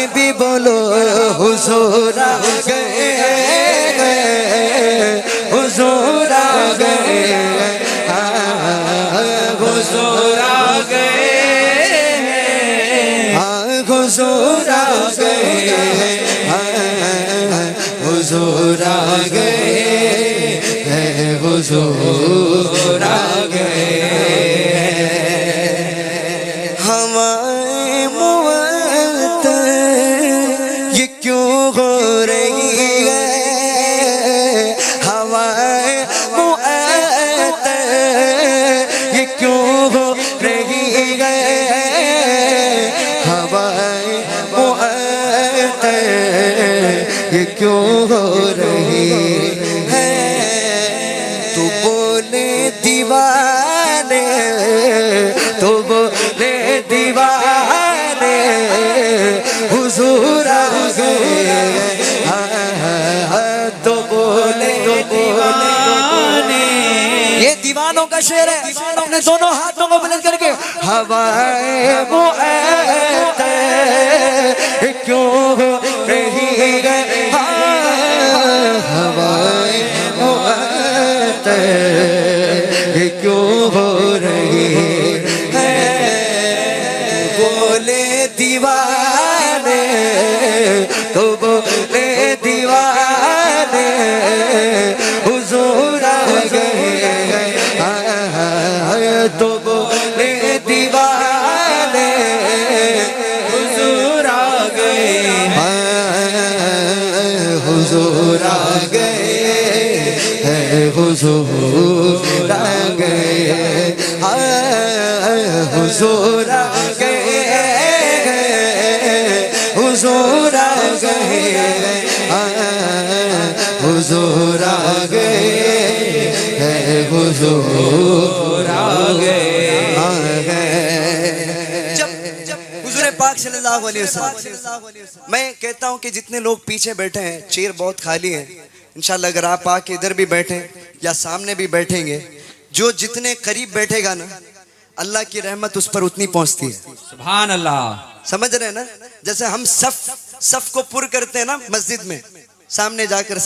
भी बोलो हुजूर आ गए, हुजूर आ गए, हुजूर आ गए, हुजूर आ गए, हुजूर आ गए, हुजूर आ गए। हमारे मुअत्तर ये क्यों हो रही है, हमारे मुअत्तर ये क्यों हो रही है, हमारे मुअत्तर ये क्यों हो रही है। तू बोले दीवाने, तू बोले दीवाने, हुजूर आ गए, तो बोले दीवाने। ये दीवानों का शेर है। अपने दोनों हाथों को बुलंद करके हवाए मुअत्तर क्यों हो रही है, हवाए मुअत्तर क्यों हो रही है। बोले दीवाने, तो बोले दीवाने, हुजूर आ गए, तो बोले दीवाने, हुजूर आ गए, हुजूर आ गए, हुजूर आ गए, हुजूर आ गए, हुजूर आ गए, हुजूर आ गए, हुजूर आ गए। जब हुजूर पाक सल्लल्लाहु अलैहि वसल्लम, मैं कहता हूँ कि जितने लोग पीछे बैठे हैं, चेयर बहुत खाली है, इंशाल्लाह अगर आप आके इधर भी बैठे या सामने भी बैठेंगे, जो जितने करीब बैठेगा ना, अल्लाह की रहमत उस पर उतनी पहुंचती है। सुभान अल्लाह। समझ रहे हैं ना? जैसे हम सफ को पुर करते हैं ना मस्जिद में, सामने जाकर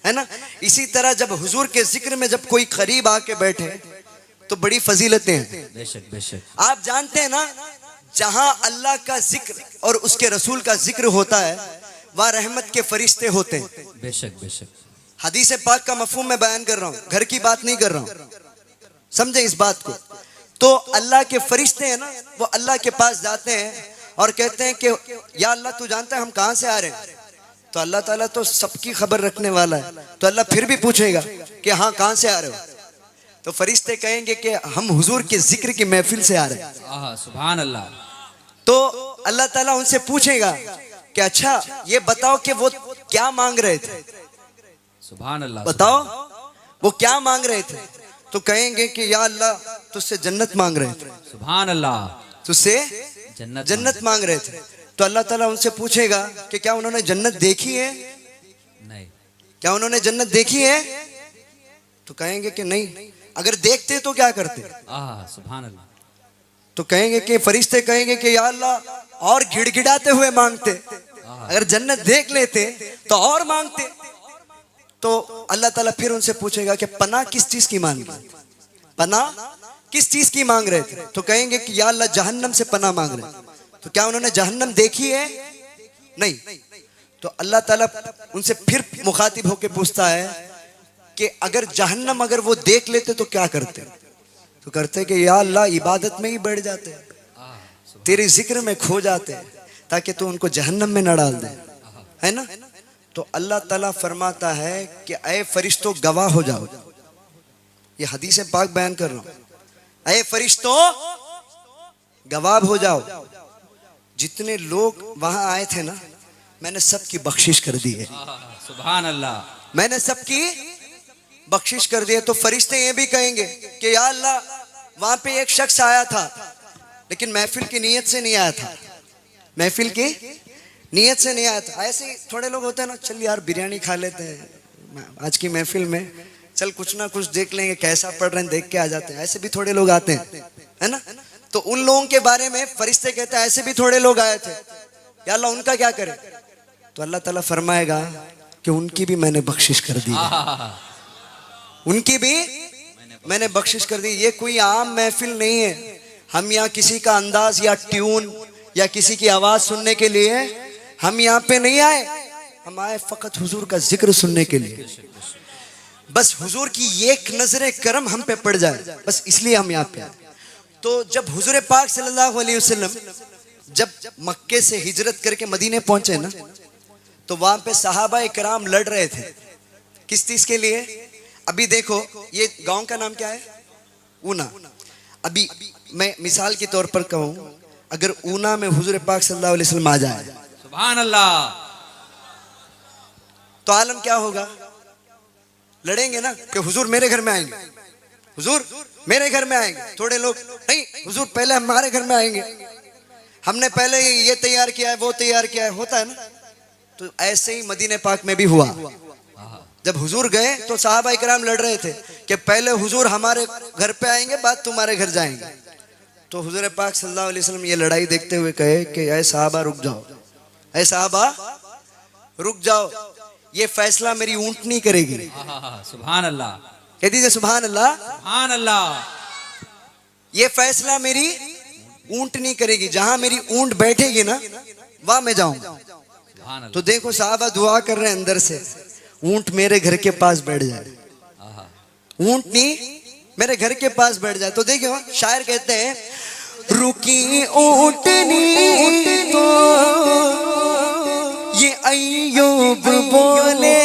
है ना, इसी तरह जब हुजूर के जिक्र में जब कोई करीब आके बैठे तो बड़ी फजीलतें हैं। बेशक बेशक। आप जानते हैं ना, जहां अल्लाह का जिक्र और उसके रसूल का जिक्र होता है वहाँ रहमत के फरिश्ते होते हैं। बेशक बेशक। हदीस पाक का मफहूम मैं बयान कर रहा हूँ, घर की बात नहीं कर रहा हूँ, समझे इस बात को। तो अल्लाह के फरिश्ते हैं ना, वो अल्लाह के पास जाते हैं और कहते हैं कि या अल्लाह तू जानता है हम कहाँ से आ रहे हैं। तो अल्लाह ताला तो सबकी खबर रखने वाला है, तो अल्लाह फिर भी पूछेगा कि हाँ कहाँ से आ रहे हो। तो फरिश्ते कहेंगे कि हम हुजूर के जिक्र की महफिल से आ रहे हैं। सुभान अल्लाह। तो अल्लाह ताला उनसे पूछेगा कि अच्छा ये बताओ कि वो क्या मांग रहे थे। सुभान अल्लाह। बताओ वो क्या मांग रहे थे। तो कहेंगे कि या अल्लाह तुझसे जन्नत मांग रहे थे। सुभान अल्लाह। तुझसे जन्नत मांग रहे थे। तो अल्लाह ताला उनसे पूछेगा कि क्या उन्होंने जन्नत देखी है। नहीं। क्या उन्होंने जन्नत देखी है। तो कहेंगे कि नहीं। अगर देखते तो क्या करते। सुभान अल्लाह। तो कहेंगे कि फरिश्ते कहेंगे कि या अल्लाह और गिड़गिड़ाते हुए मांगते, अगर जन्नत देख लेते तो और मांगते। तो अल्लाह ताला फिर उनसे पूछेगा कि पनाह किस चीज की मांग रहे, पनाह किस चीज की मांग रहे थे। तो कहेंगे कि या अल्लाह जहन्नम से पनाह मांग रहे। तो क्या उन्होंने जहन्नम देखी है। नहीं। तो अल्लाह ताला उनसे फिर मुखातिब होकर पूछता है कि अगर जहन्नम अगर वो देख लेते तो क्या करते। तो करते कि या अल्लाह इबादत में ही बैठ जाते, तेरे जिक्र में खो जाते, ताकि तू उनको जहन्नम में न डाल दे, है ना। तो अल्लाह ताला फरमाता है कि ऐ फरिश्तों गवाह हो जाओ। ये हदीस पाक बयान कर रहा हूं। ऐ फरिश्तों गवाह हो जाओ, जितने लोग वहां आए थे ना, मैंने सबकी बख्शिश कर दी है। सुभान अल्लाह। मैंने सबकी बख्शिश कर दी है। तो फरिश्ते ये भी कहेंगे कि या अल्लाह वहां पे एक शख्स आया था, लेकिन महफिल की नीयत से नहीं आया था, महफिल की नीयत से नहीं आया था। ऐसे थोड़े लोग होते हैं ना, चल यार बिरयानी खा लेते हैं आज की महफिल में, चल कुछ ना कुछ देख लेंगे, कैसा पढ़ रहे हैं देख के आ जाते हैं। ऐसे भी थोड़े लोग आते हैं, है ना। तो उन लोगों के बारे में फरिश्ते कहते हैं ऐसे भी थोड़े लोग आए थे, या अल्लाह उनका क्या करे, तो अल्लाह ताला फरमाएगा कि उनकी भी मैंने बख्शिश कर दी, उनकी भी मैंने बख्शिश कर दी। ये कोई आम महफिल नहीं है, हम यहाँ किसी का अंदाज या ट्यून या किसी की आवाज सुनने के लिए हम यहाँ पे नहीं आए, हम आए फकत हुजूर का जिक्र सुनने के लिए। बस हुजूर की एक नजरे करम हम पे पड़ जाए, बस इसलिए हम यहाँ पे आए। तो जब हुजूर पाक सल्लल्लाहु अलैहि वसल्लम जब मक्के से हिजरत करके मदीने पहुंचे ना, तो वहां पे सहाबा इकराम लड़ रहे थे किस चीज के लिए। अभी देखो ये गांव का नाम क्या है, ऊना। अभी मैं मिसाल के तौर पर कहूं, अगर ऊना में हुजूर पाक सल्लल्लाहु अलैहि वसल्लम आ जाए, सुभान अल्लाह, तो आलम क्या होगा, लड़ेंगे ना कि हुजूर मेरे घर में आएंगे, हुजूर मेरे घर में आएंगे। थोड़े लोग नहीं, हुजूर पहले हमारे घर में आएंगे, हमने पहले ये तैयार किया है, वो तैयार किया है, होता है ना। तो ऐसे ही मदीने पाक में भी हुआ। जब हुजूर गए तो सहाबा इकराम लड़ रहे थे कि पहले हुजूर हमारे घर पे आएंगे, बाद तुम्हारे घर जाएंगे। तो हुजूर पाक सल्लल्लाहु अलैहि वसल्लम ये लड़ाई देखते हुए कहे कि ऐ सहाबा रुक जाओ, ऐ सहाबा रुक जाओ, ये फैसला मेरी ऊंटनी करेगी। सुभान अल्लाह, कह दीजिए सुभान अल्लाह, सुभान अल्लाह। ये फैसला मेरी ऊंटनी करेगी, जहां मेरी ऊंट बैठेगी ना वहां मैं जाऊंगा। तो देखो साहबा दुआ कर रहे हैं अंदर से, ऊंट मेरे घर के पास बैठ जाए, ऊंटनी मेरे घर के पास बैठ जाए। तो देखियो शायर कहते हैं, रुकी ऊंटनी तो ये अय्यूब बोले।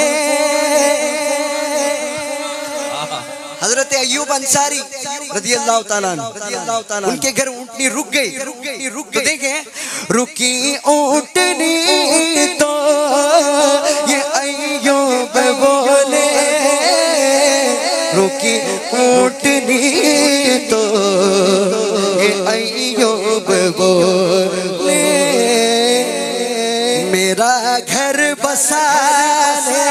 हजरत अय्यूब अंसारी रज़ियल्लाहु ताला अन्हु, उनके घर ऊंटनी रुक गई। तो देखें, रुकी ऊंटनी तो ये अय्यूब बोले, रुकी ऊंटनी तो ये अय्यूब बोले, मेरा घर बसा ले,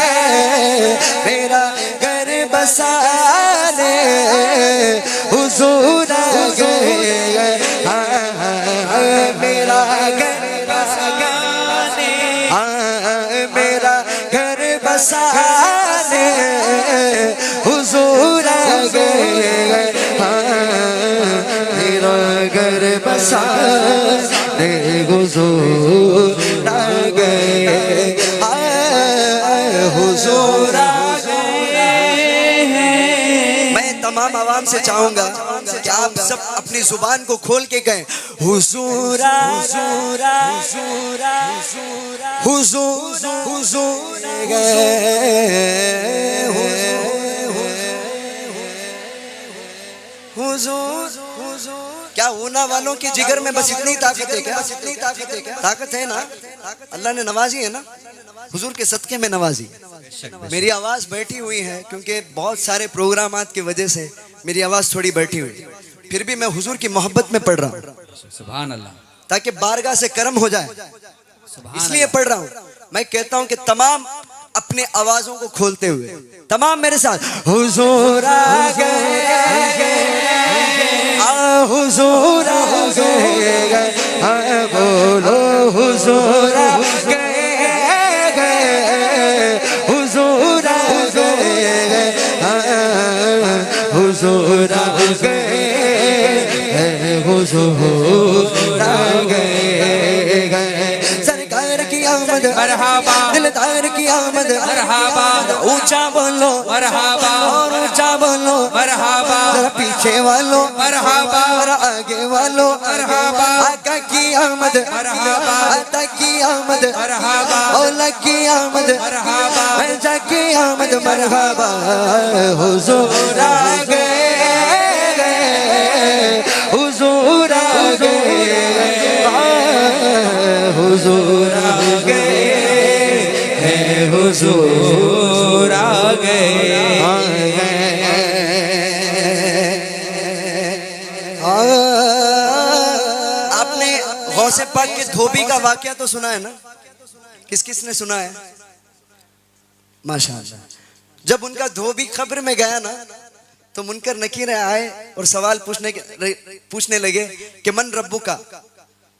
मेरा घर बसा ले, हुजूर आ गए, मेरा घर बसा ले, मेरा घर बसा ले, हुजूर आ गए, मेरा घर बसा ले, हुजूर आ गए, हुजूर आ गए। मैं तमाम आवाम से चाहूंगा कि आप सब अपनी जुबान को खोल के कहें, हुजूर आ गए, हुजूर गए, हुजूर। क्या ऊना वालों के जिगर में बस इतनी ताकत है क्या, इतनी ताकत है क्या? ताकत है ना, अल्लाह ने नवाजी है ना, हुजूर के सदके में नवाजी। मेरी आवाज बैठी हुई है क्योंकि बहुत सारे प्रोग्रामात की वजह से मेरी आवाज थोड़ी बैठी हुई, फिर भी मैं हुजूर की मोहब्बत में पढ़ रहा हूँ, सुभान अल्लाह, ताकि बारगाह से करम हो जाए, इसलिए पढ़ रहा हूँ। मैं कहता हूँ कि तमाम अपने आवाजों को खोलते हुए तमाम मेरे साथ, हुजूर आ गए, हुजूर आ गए, बोलो हुजूर आ गए, हुजूर आ गए, हुजूर आ गए, हुजूर आ गए। सरकार की आमद मरहबा, दिलदार की आमद मरहबा, ऊंचा बोलो मरहबा, और ऊंचा बोलो मरहबा, जरा पीछे वालों मरहबा, और आगे वालों मरहबा, आका की आमद मरहबा, आता की आमद मरहबा, औला की आमद मरहबा, ऐजा की आमद मरहबा, हुजूर आ गए, हुजूर आ गए, हुजूर आ गए, हुजूर आ गए। आपने गौसे पाक के धोबी का वाकया तो सुना है ना, किस किस ने सुना है? माशाअल्लाह। जब उनका धोबी कब्र में गया ना, तो मुनकर नकीर आए और सवाल पूछने लगे कि मन रब्बू का,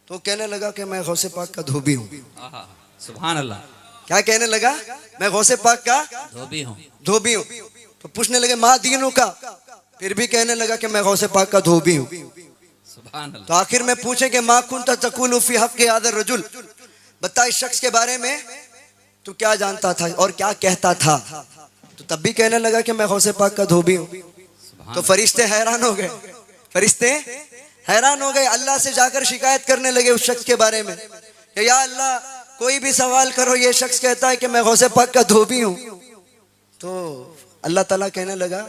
तो कहने लगा कि मैं गौसे पाक का धोबी हूँ। आहा, सुभान अल्लाह। क्या कहने लगा? मैं गौसे पाक का धोबी हूँ। धोबी हूँ। तो पूछने लगे माँ दीनों का, फिर भी कहने लगा कि मैं गौसे पाक का धोबी हूँ। सुभान अल्लाह। तो आखिर में पूछे कि माँ कुंता तकुलु फी हक़्क़ि हाज़ा रजुल, बता इस शख्स के बारे में तू क्या जानता था और क्या कहता था? तो तब भी कहने लगा कि मैं गौसे पाक का धोबी हूँ। तो फरिश्ते हैरान हो गए, फरिश्ते हैरान हो गए, अल्लाह से जाकर शिकायत करने लगे उस शख्स के बारे में कि या अल्लाह कोई भी सवाल करो, ये शख्स कहता है कि मैं गौसे पाक का धोबी हूँ। तो अल्लाह ताला कहने लगा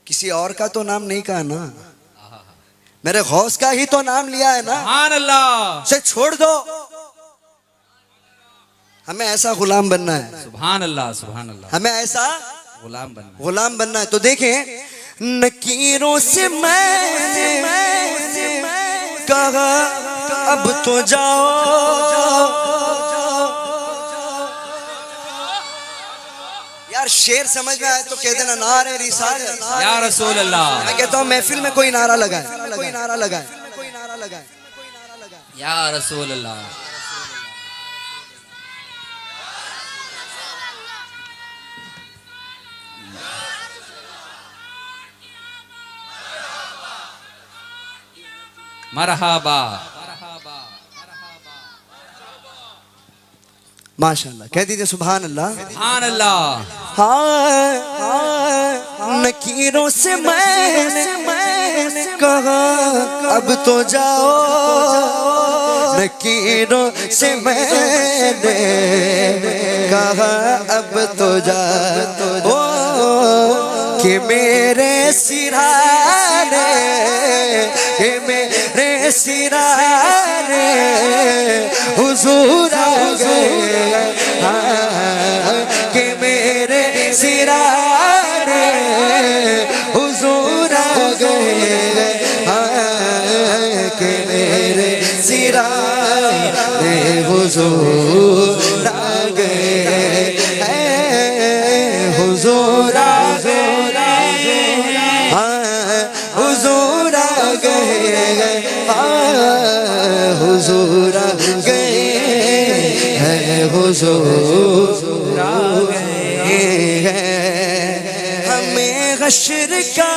किसी और का तो नाम नहीं कहा ना, मेरे गौस का ही तो नाम लिया है ना, सुभान अल्लाह। से छोड़ दो। हमें ऐसा गुलाम बनना है, सुभान अल्लाह, सुभान अल्लाह। हमें ऐसा गुलाम बनना है। तो देखें, नकीरों से मैंने कहा अब तो जाओ, यार शेर समझ में आए तो कह देना नारे रिसालत या रसूल अल्लाह। मैं कहता हूँ महफिल में कोई नारा लगाए, कोई नारा लगाए, कोई नारा लगाए। या रसूल अल्लाह। मरहबा। माशाल्लाह, कह दीजिए सुभान अल्लाह। सुभान अल्लाह। हाँ, नकीरों से मैंने कहा अब तो जाओ, नकीरों से मैंने कहा अब तो जाओ, कि मेरे सिराने, कि मेरे सिराने हुजूर आ गए, कि मेरे सिराने हुजूर आ गए, कि मेरे सिराने हुजूर आ गए, हुजूर आ गए, हुजूर आ गए, हुजूर आ गए, हुजूर आ गए। हमें हश्र का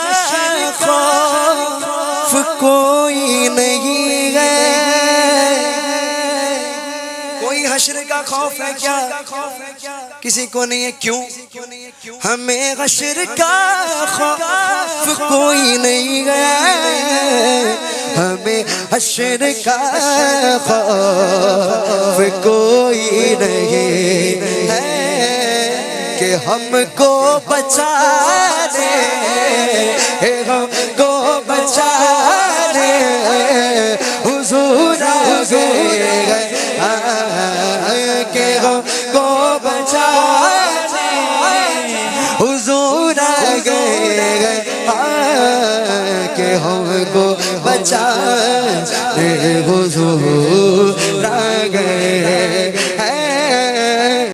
खौफ कोई नहीं है, कोई हश्र का खौफ है क्या? किसी को नहीं है। क्यों? हमें हश्र का खौफ कोई नहीं है, हमें हश्र का खौफ कोई नहीं है, कि हमको बचाने, हमको बचाने हुजूर आ गए, कि हमको बचाने हुजूर आ गए, कि हमको बचाने हुजूर आ गए।